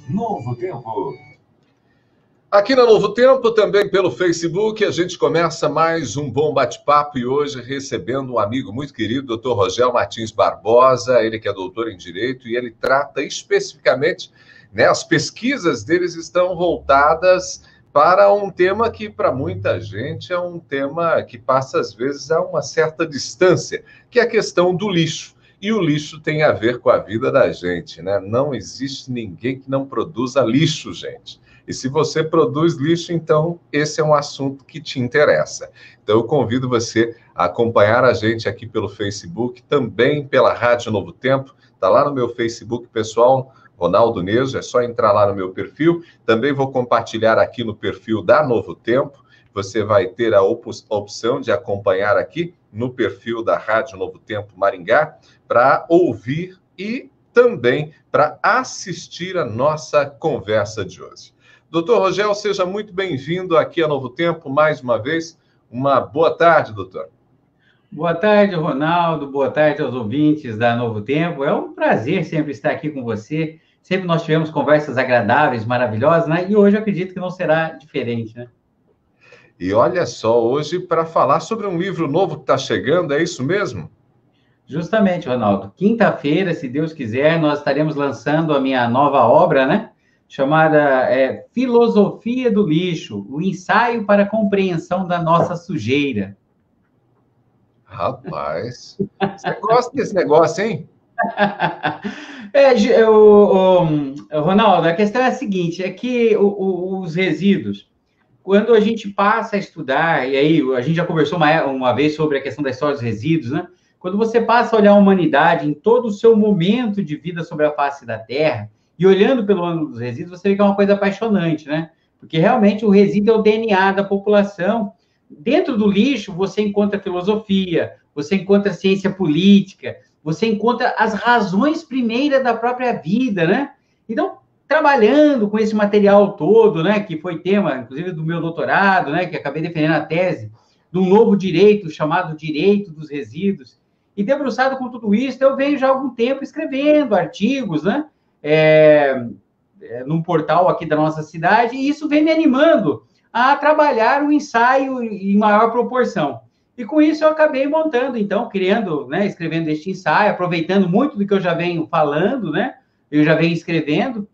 Novo Tempo. Aqui na Novo Tempo, também pelo Facebook, a gente começa mais um bom bate-papo e hoje recebendo um amigo muito querido, Dr. Rogel Martins Barbosa, ele que é doutor em Direito e ele trata especificamente, né, as pesquisas deles estão voltadas para um tema que para muita gente é um tema que passa às vezes a uma certa distância, que é a questão do lixo. E o lixo tem a ver com a vida da gente, né? Não existe ninguém que não produza lixo, gente. E se você produz lixo, então esse é um assunto que te interessa. Então eu convido você a acompanhar a gente aqui pelo Facebook, também pela Rádio Novo Tempo. Está lá no meu Facebook pessoal, Ronaldo Neso, é só entrar lá no meu perfil. Também vou compartilhar aqui no perfil da Novo Tempo. Você vai ter a opção de acompanhar aqui no perfil da Rádio Novo Tempo Maringá para ouvir e também para assistir a nossa conversa de hoje. Doutor Rogel, seja muito bem-vindo aqui a Novo Tempo, mais uma vez. Uma boa tarde, doutor. Boa tarde, Ronaldo. Boa tarde aos ouvintes da Novo Tempo. É um prazer sempre estar aqui com você. Sempre nós tivemos conversas agradáveis, maravilhosas, né? E hoje eu acredito que não será diferente, né? E olha só, hoje para falar sobre um livro novo que está chegando, é isso mesmo? Justamente, Ronaldo. Quinta-feira, se Deus quiser, nós estaremos lançando a minha nova obra, né? Chamada Filosofia do Lixo, o ensaio para a compreensão da nossa sujeira. Rapaz, você gosta desse negócio, hein? Ronaldo, a questão é a seguinte, é que os resíduos, quando a gente passa a estudar, e aí a gente já conversou uma vez sobre a questão da história dos resíduos, né? Quando você passa a olhar a humanidade em todo o seu momento de vida sobre a face da Terra, e olhando pelo ângulo dos resíduos, você vê que é uma coisa apaixonante, né? Porque realmente o resíduo é o DNA da população. Dentro do lixo, você encontra filosofia, você encontra ciência política, você encontra as razões primeiras da própria vida, né? Então, trabalhando com esse material todo, né, que foi tema, inclusive, do meu doutorado, né, que acabei defendendo a tese, de um novo direito chamado Direito dos Resíduos, e debruçado com tudo isso, eu venho já há algum tempo escrevendo artigos, né, num portal aqui da nossa cidade, e isso vem me animando a trabalhar o ensaio em maior proporção. E com isso eu acabei montando, então, criando, né, escrevendo este ensaio, aproveitando muito do que eu já venho falando, né, eu já venho escrevendo,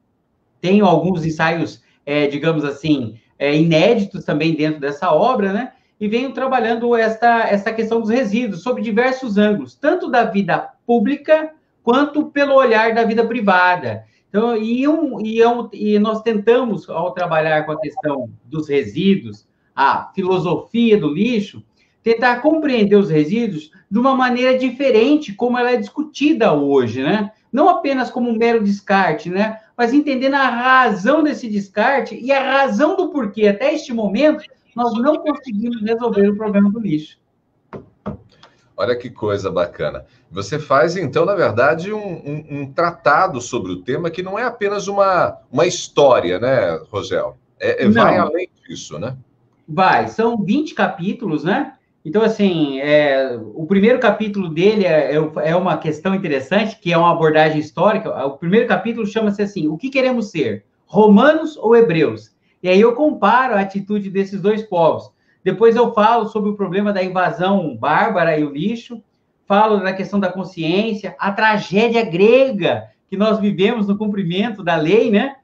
tenho alguns ensaios, digamos assim, inéditos também dentro dessa obra, né, e venho trabalhando essa questão dos resíduos, sob diversos ângulos, tanto da vida pública, quanto pelo olhar da vida privada. Então, e nós tentamos, ao trabalhar com a questão dos resíduos, a filosofia do lixo, tentar compreender os resíduos de uma maneira diferente, como ela é discutida hoje, né? Não apenas como um mero descarte, né? Mas entendendo a razão desse descarte e a razão do porquê, até este momento, nós não conseguimos resolver o problema do lixo. Olha que coisa bacana. Você faz, então, na verdade, um tratado sobre o tema que não é apenas uma história, né, Rogel? Vai além disso, né? Vai, são 20 capítulos, né? Então, assim, o primeiro capítulo dele é uma questão interessante, que é uma abordagem histórica. O primeiro capítulo chama-se assim, o que queremos ser, romanos ou hebreus? E aí eu comparo a atitude desses dois povos. Depois eu falo sobre o problema da invasão bárbara e o lixo, falo da questão da consciência, a tragédia grega que nós vivemos no cumprimento da lei, né?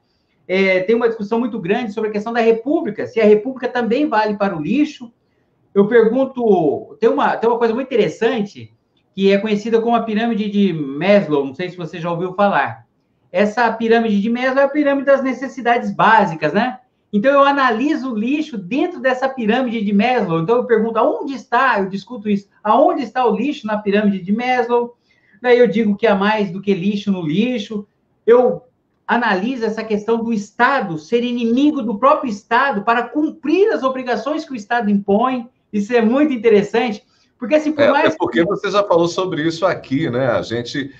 Tem uma discussão muito grande sobre a questão da república, se a república também vale para o lixo. Eu pergunto, tem uma coisa muito interessante, que é conhecida como a pirâmide de Maslow, não sei se você já ouviu falar. Essa pirâmide de Maslow é a pirâmide das necessidades básicas, né? Então, eu analiso o lixo dentro dessa pirâmide de Maslow. Então, eu pergunto, aonde está, eu discuto isso, aonde está o lixo na pirâmide de Maslow? Daí eu digo que há mais do que lixo no lixo. Eu analiso essa questão do Estado ser inimigo do próprio Estado para cumprir as obrigações que o Estado impõe. Isso é muito interessante, porque assim, por mais... É porque você já falou sobre isso aqui, né? A gente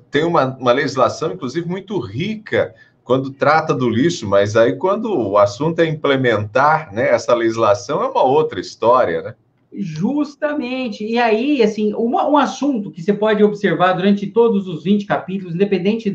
tem uma legislação, inclusive, muito rica quando trata do lixo, mas aí quando o assunto é implementar, né, essa legislação é uma outra história, né? Justamente. E aí, assim, um assunto que você pode observar durante todos os 20 capítulos, independente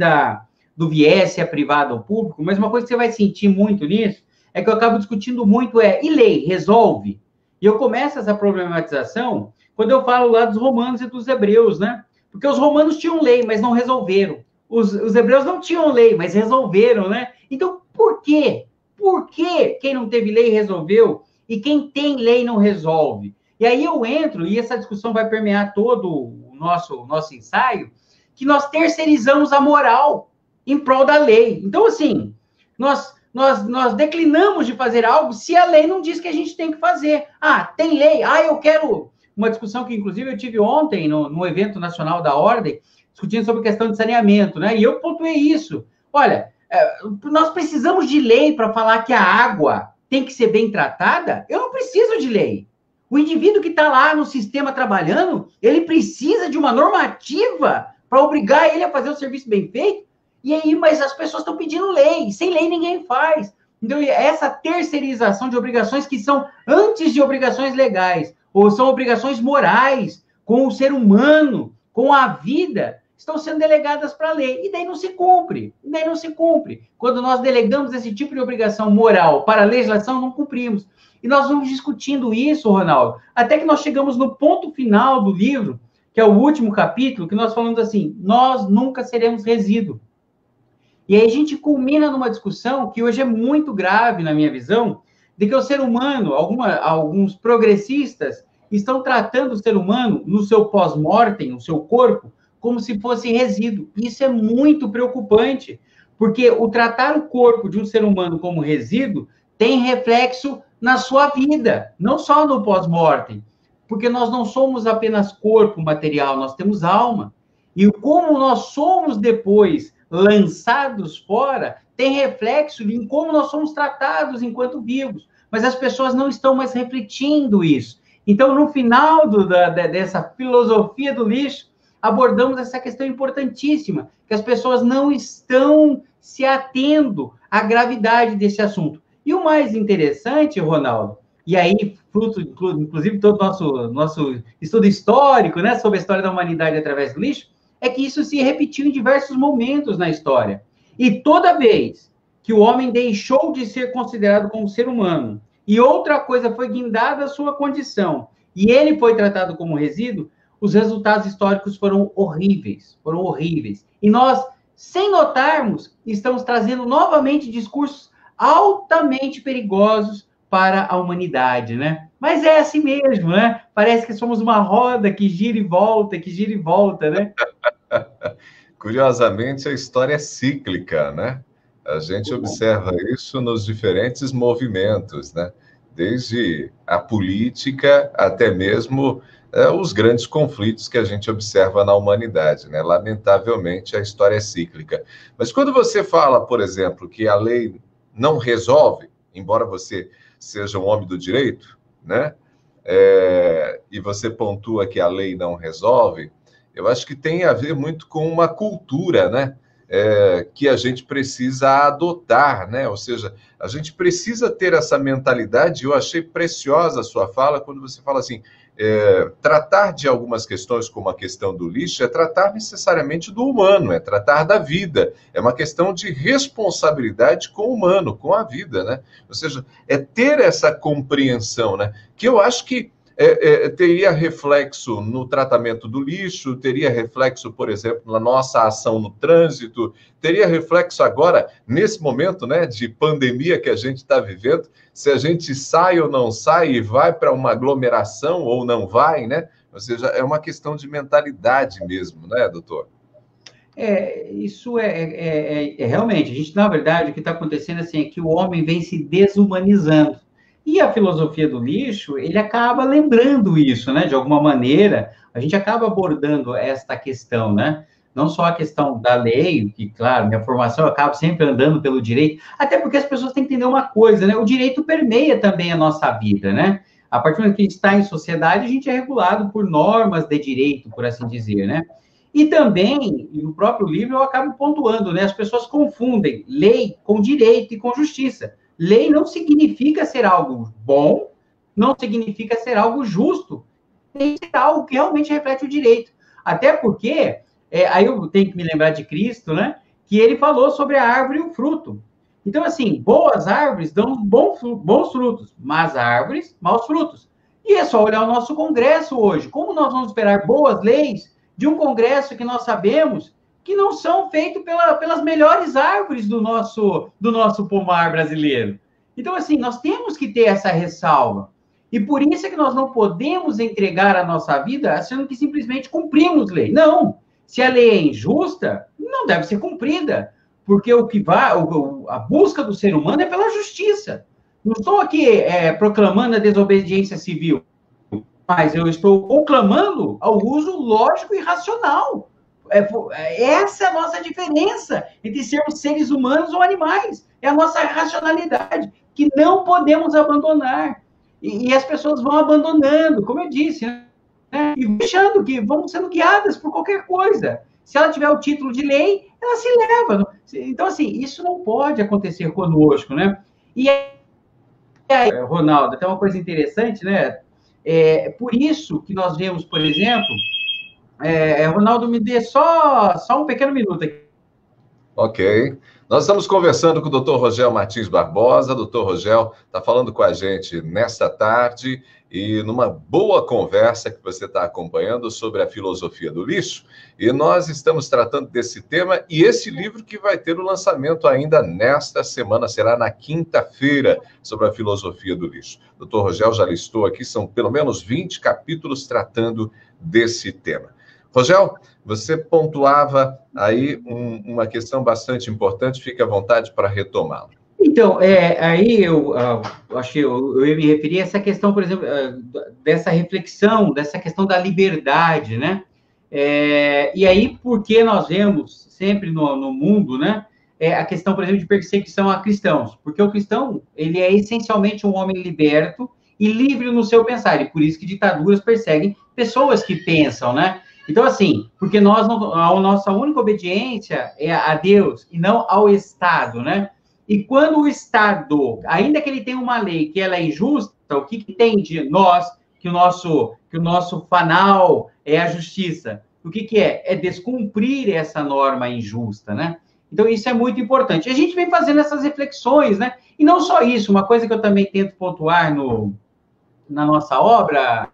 do viés, se é privado ou público, mas uma coisa que você vai sentir muito nisso é que eu acabo discutindo muito e lei, resolve? E eu começo essa problematização quando eu falo lá dos romanos e dos hebreus, né? Porque os romanos tinham lei, mas não resolveram. Os hebreus não tinham lei, mas resolveram, né? Então, por quê? Por que quem não teve lei resolveu e quem tem lei não resolve? E aí eu entro, e essa discussão vai permear todo o nosso ensaio, que nós terceirizamos a moral em prol da lei. Então, assim, nós declinamos de fazer algo se a lei não diz que a gente tem que fazer. Ah, tem lei. Ah, eu quero... Uma discussão que, inclusive, eu tive ontem no evento nacional da Ordem, discutindo sobre questão de saneamento, né? E eu pontuei isso. Olha, nós precisamos de lei para falar que a água tem que ser bem tratada? Eu não preciso de lei. O indivíduo que está lá no sistema trabalhando, ele precisa de uma normativa para obrigar ele a fazer o serviço bem feito? E aí, mas as pessoas estão pedindo lei. Sem lei, ninguém faz. Então, essa terceirização de obrigações que são antes de obrigações legais, ou são obrigações morais, com o ser humano, com a vida, estão sendo delegadas para a lei. E daí não se cumpre. Quando nós delegamos esse tipo de obrigação moral para a legislação, não cumprimos. E nós vamos discutindo isso, Ronaldo, até que nós chegamos no ponto final do livro, que é o último capítulo, que nós falamos assim, nós nunca seremos resíduo. E aí a gente culmina numa discussão que hoje é muito grave, na minha visão, de que o ser humano, alguns progressistas, estão tratando o ser humano no seu pós-mortem, no seu corpo, como se fosse resíduo. Isso é muito preocupante, porque o tratar o corpo de um ser humano como resíduo tem reflexo na sua vida, não só no pós-mortem, porque nós não somos apenas corpo material, nós temos alma. E como nós somos depois lançados fora, tem reflexo em como nós somos tratados enquanto vivos. Mas as pessoas não estão mais refletindo isso. Então, no final dessa filosofia do lixo, abordamos essa questão importantíssima, que as pessoas não estão se atendo à gravidade desse assunto. E o mais interessante, Ronaldo, e aí, fruto, inclusive, todo o nosso estudo histórico, né, sobre a história da humanidade através do lixo, é que isso se repetiu em diversos momentos na história. E toda vez que o homem deixou de ser considerado como ser humano e outra coisa foi guindada a sua condição e ele foi tratado como resíduo, os resultados históricos foram horríveis. E nós, sem notarmos, estamos trazendo novamente discursos altamente perigosos para a humanidade, né? Mas é assim mesmo, né? Parece que somos uma roda que gira e volta, né? Curiosamente, a história é cíclica, né? A gente observa isso nos diferentes movimentos, né? Desde a política até mesmo os grandes conflitos que a gente observa na humanidade, né? Lamentavelmente, a história é cíclica. Mas quando você fala, por exemplo, que a lei não resolve, embora você seja um homem do direito, né? E você pontua que a lei não resolve, eu acho que tem a ver muito com uma cultura, né? Que a gente precisa adotar, né? Ou seja, a gente precisa ter essa mentalidade. Eu achei preciosa a sua fala quando você fala assim, tratar de algumas questões como a questão do lixo é tratar necessariamente do humano, é tratar da vida, é uma questão de responsabilidade com o humano, com a vida, né? Ou seja, é ter essa compreensão, né? Que eu acho que teria reflexo no tratamento do lixo, teria reflexo, por exemplo, na nossa ação no trânsito, teria reflexo agora, nesse momento, né, de pandemia que a gente está vivendo, se a gente sai ou não sai e vai para uma aglomeração ou não vai, né? Ou seja, é uma questão de mentalidade mesmo, né, doutor? Isso realmente, a gente, na verdade, o que está acontecendo assim, é que o homem vem se desumanizando. E a filosofia do lixo, ele acaba lembrando isso, né? De alguma maneira, a gente acaba abordando esta questão, né? Não só a questão da lei, que, claro, minha formação eu acabo sempre andando pelo direito, até porque as pessoas têm que entender uma coisa, né? O direito permeia também a nossa vida, né? A partir do momento que a gente está em sociedade, a gente é regulado por normas de direito, por assim dizer, né? E também, no próprio livro, eu acabo pontuando, né? As pessoas confundem lei com direito e com justiça. Lei não significa ser algo bom, não significa ser algo justo, tem que ser algo que realmente reflete o direito. Até porque, aí eu tenho que me lembrar de Cristo, né? que ele falou sobre a árvore e o fruto. Então, assim, boas árvores dão bons frutos, más árvores, maus frutos. E é só olhar o nosso Congresso hoje. Como nós vamos esperar boas leis de um Congresso que nós sabemos que não são feitos pelas melhores árvores do nosso pomar brasileiro? Então, assim, nós temos que ter essa ressalva. E por isso é que nós não podemos entregar a nossa vida achando que simplesmente cumprimos lei. Não. Se a lei é injusta, não deve ser cumprida. Porque a busca do ser humano é pela justiça. Não estou aqui proclamando a desobediência civil, mas eu estou conclamando ao uso lógico e racional. Essa é a nossa diferença entre sermos seres humanos ou animais. É a nossa racionalidade, que não podemos abandonar. E as pessoas vão abandonando, como eu disse, né? E deixando que vão sendo guiadas por qualquer coisa. Se ela tiver o título de lei, ela se leva. Então, assim, isso não pode acontecer conosco, né? E aí, Ronaldo, tem uma coisa interessante, né? Por isso que nós vemos, por exemplo, Ronaldo, me dê só um pequeno minuto aqui. Ok. Nós estamos conversando com o Dr. Rogel Martins Barbosa. Dr. Rogel está falando com a gente nesta tarde e numa boa conversa que você está acompanhando sobre a filosofia do lixo. E nós estamos tratando desse tema e esse livro que vai ter o lançamento ainda nesta semana, será na quinta-feira, sobre a filosofia do lixo. Dr. Rogel já listou aqui, são pelo menos 20 capítulos tratando desse tema. Rogel, você pontuava aí uma questão bastante importante, fique à vontade para retomá-la. Então, aí eu acho que eu ia me referir a essa questão, por exemplo, dessa reflexão, dessa questão da liberdade, né? E aí, porque nós vemos sempre no mundo, né? A questão, por exemplo, de perseguição a cristãos. Porque o cristão, ele é essencialmente um homem liberto e livre no seu pensar. E por isso que ditaduras perseguem pessoas que pensam, né? Então, assim, porque a nossa única obediência é a Deus e não ao Estado, né? E quando o Estado, ainda que ele tenha uma lei que ela é injusta, o que tem de nós, que o nosso fanal é a justiça? O que é? É descumprir essa norma injusta, né? Então, isso é muito importante. A gente vem fazendo essas reflexões, né? E não só isso, uma coisa que eu também tento pontuar na nossa obra,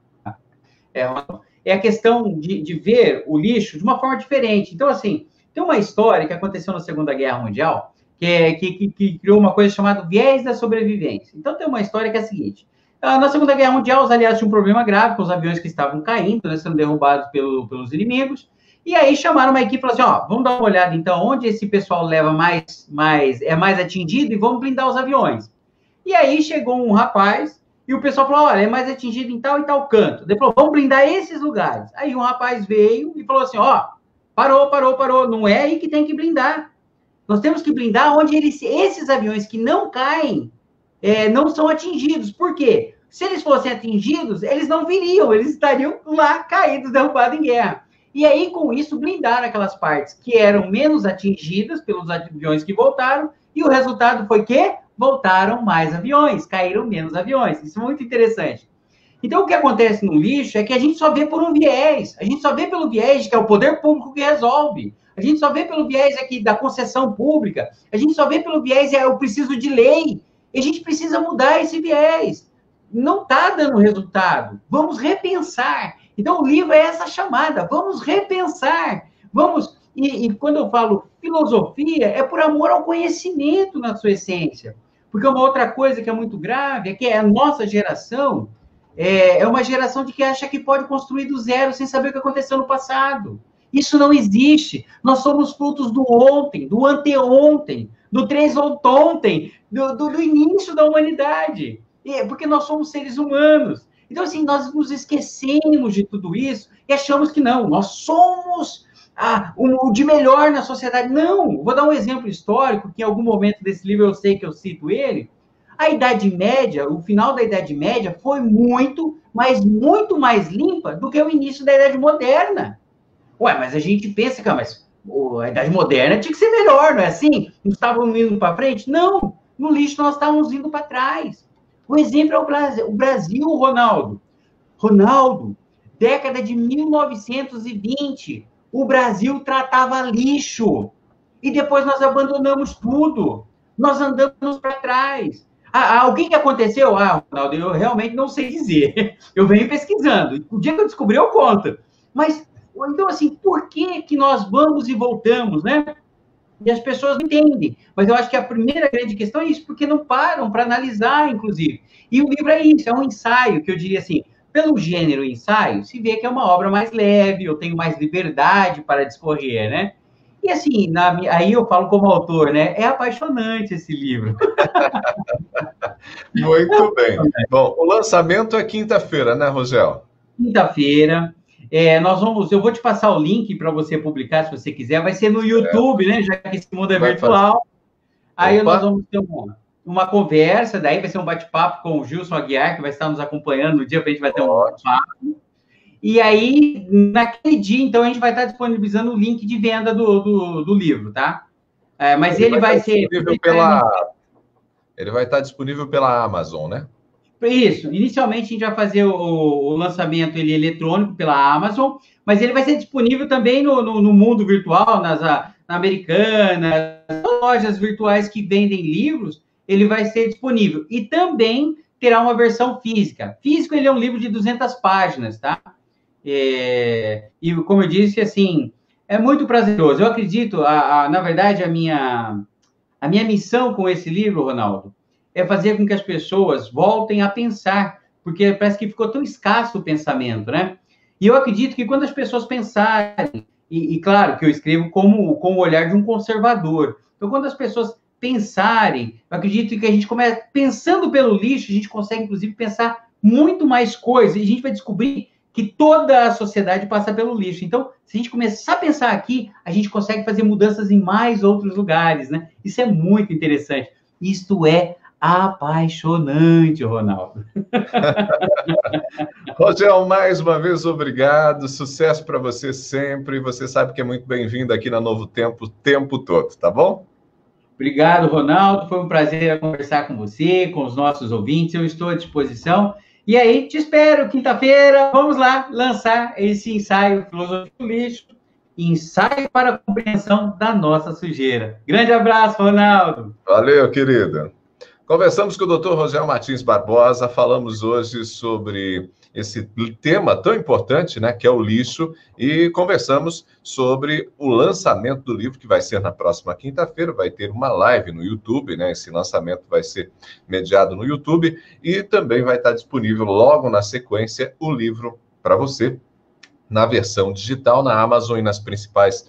é a questão de ver o lixo de uma forma diferente. Então, assim, tem uma história que aconteceu na Segunda Guerra Mundial, que criou uma coisa chamada viés da sobrevivência. Então, tem uma história que é a seguinte. Na Segunda Guerra Mundial, os aliados tinham um problema grave com os aviões que estavam caindo, né, sendo derrubados pelos inimigos, e aí chamaram uma equipe e falaram assim, vamos dar uma olhada, então, onde esse pessoal leva é mais atingido e vamos blindar os aviões. E aí chegou um rapaz, e o pessoal falou, olha, é mais atingido em tal e tal canto. Ele falou, vamos blindar esses lugares. Aí um rapaz veio e falou assim, parou, não é aí que tem que blindar. Nós temos que blindar onde esses aviões que não caem não são atingidos. Por quê? Se eles fossem atingidos, eles não viriam, eles estariam lá caídos, derrubados em guerra. E aí, com isso, blindaram aquelas partes que eram menos atingidas pelos aviões que voltaram, e o resultado foi que voltaram mais aviões, caíram menos aviões. Isso é muito interessante. Então, o que acontece no lixo é que a gente só vê por um viés. A gente só vê pelo viés de que é o poder público que resolve. A gente só vê pelo viés aqui da concessão pública. A gente só vê pelo viés eu preciso de lei. E a gente precisa mudar esse viés. Não está dando resultado. Vamos repensar. Então, o livro é essa chamada. Vamos repensar. E quando eu falo filosofia, é por amor ao conhecimento na sua essência. Porque uma outra coisa que é muito grave é que a nossa geração é uma geração de que acha que pode construir do zero sem saber o que aconteceu no passado. Isso não existe. Nós somos frutos do ontem, do anteontem, do ontem, do início da humanidade. Porque nós somos seres humanos. Então, assim, nós nos esquecemos de tudo isso e achamos que não, nós somos o de melhor na sociedade. Não, vou dar um exemplo histórico, que em algum momento desse livro eu sei que eu cito ele. A Idade Média, o final da Idade Média foi muito mais limpa do que o início da Idade Moderna. Mas a gente pensa que a Idade Moderna tinha que ser melhor, não é assim? Não estavam indo para frente? Não, no lixo nós estávamos indo para trás. O exemplo é o Brasil, Ronaldo. Ronaldo, década de 1920, o Brasil tratava lixo. e depois nós abandonamos tudo. Nós andamos para trás. O que aconteceu? Ronaldo, eu realmente não sei dizer. Eu venho pesquisando. O dia que eu descobri, eu conto. Mas, então, assim, por que nós vamos e voltamos, né? E as pessoas não entendem. Mas eu acho que a primeira grande questão é isso, porque não param para analisar, inclusive. E o livro é isso, é um ensaio, que eu diria assim, pelo gênero ensaio, se vê que é uma obra mais leve, eu tenho mais liberdade para discorrer, né? E assim, aí eu falo como autor, né? É apaixonante esse livro. Muito bem. Bom, o lançamento é quinta-feira, né, Rogel? Quinta-feira. Eu vou te passar o link para você publicar, se você quiser. Vai ser no YouTube, né? Já que esse mundo é virtual. Aí nós vamos ter uma conversa, daí vai ser um bate-papo com o Gilson Aguiar, que vai estar nos acompanhando no dia, que a gente vai ter um bate-papo. E aí, naquele dia, então, a gente vai estar disponibilizando o link de venda do livro, tá? Mas ele vai ser... Ele vai estar disponível pela Amazon, né? Isso. Inicialmente, a gente vai fazer o lançamento eletrônico pela Amazon, mas ele vai ser disponível também no mundo virtual, na Americanas, lojas virtuais que vendem livros, ele vai ser disponível. E também terá uma versão física. Físico, ele é um livro de 200 páginas, tá? E como eu disse, assim, é muito prazeroso. Eu acredito, na verdade, a minha missão com esse livro, Ronaldo, é fazer com que as pessoas voltem a pensar, porque parece que ficou tão escasso o pensamento, né? E eu acredito que quando as pessoas pensarem, e claro que eu escrevo com o olhar de um conservador, então quando as pessoas pensarem, eu acredito que a gente começa, pensando pelo lixo, a gente consegue, inclusive, pensar muito mais coisas, e a gente vai descobrir que toda a sociedade passa pelo lixo. Então, se a gente começar a pensar aqui, a gente consegue fazer mudanças em mais outros lugares, né? Isso é muito interessante. Isto é apaixonante, Ronaldo. Rogel, mais uma vez, obrigado. Sucesso para você sempre. Você sabe que é muito bem-vindo aqui na Novo Tempo o tempo todo, tá bom? Obrigado, Ronaldo. Foi um prazer conversar com você, com os nossos ouvintes. Eu estou à disposição. E aí, te espero, quinta-feira, vamos lá lançar esse ensaio Filosofia do Lixo, ensaio para a compreensão da nossa sujeira. Grande abraço, Ronaldo. Valeu, querida. Conversamos com o Dr. Rogel Martins Barbosa, falamos hoje sobre esse tema tão importante, né, que é o lixo, e conversamos sobre o lançamento do livro, que vai ser na próxima quinta-feira, vai ter uma live no YouTube, né, esse lançamento vai ser mediado no YouTube, e também vai estar disponível logo na sequência o livro para você, na versão digital, na Amazon e nas principais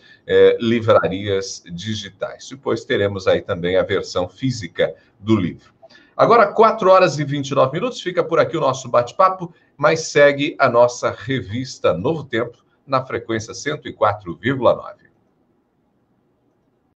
livrarias digitais. Depois teremos aí também a versão física do livro. Agora, 4 horas e 29 minutos, fica por aqui o nosso bate-papo, mas segue a nossa revista Novo Tempo na frequência 104,9.